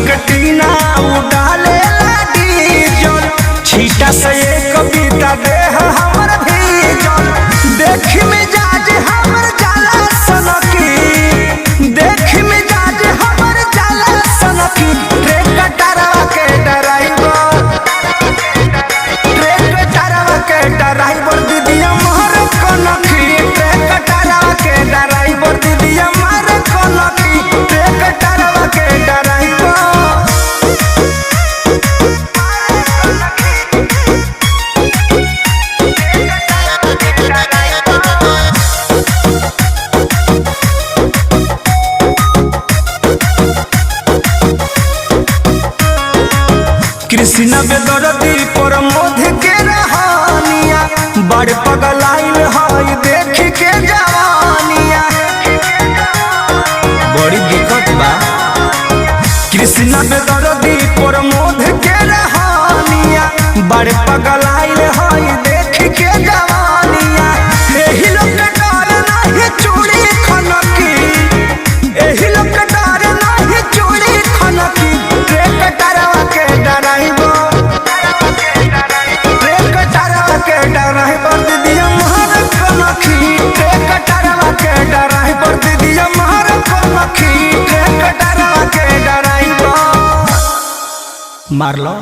के टीना उड़ाले डीजल छीटा से एक कविता देह हमर भीजल देखी मिजाज हमर जाला सनकी देखी मिजाज हमर जाला सनकी रे कटरवा के ड्राइवर दीदिया मार कनखी रे कटरवा के ड्राइवर दीदिया मार कनखी रे कटरवा के ड्राइवर कृष्ण बेदरदी पर मोध के रहानिया बड़ पगलाइल है देख के जवानिया बड़ी दिक्कत बा कृष्ण बेदरदी पर मोध के रहानिया बड़ पगलाइल है देख के जवानिया एही लोग के डर नहीं चूड़ी खनकी एही लोग के डर नहीं चूड़ी खनकी रे कटरवा के ड्राइवर दीदिया मार कनखी रे कटरवा के ड्राइवर दीदिया मार कनखी रे कटरवा के ड्राइवर मार लो।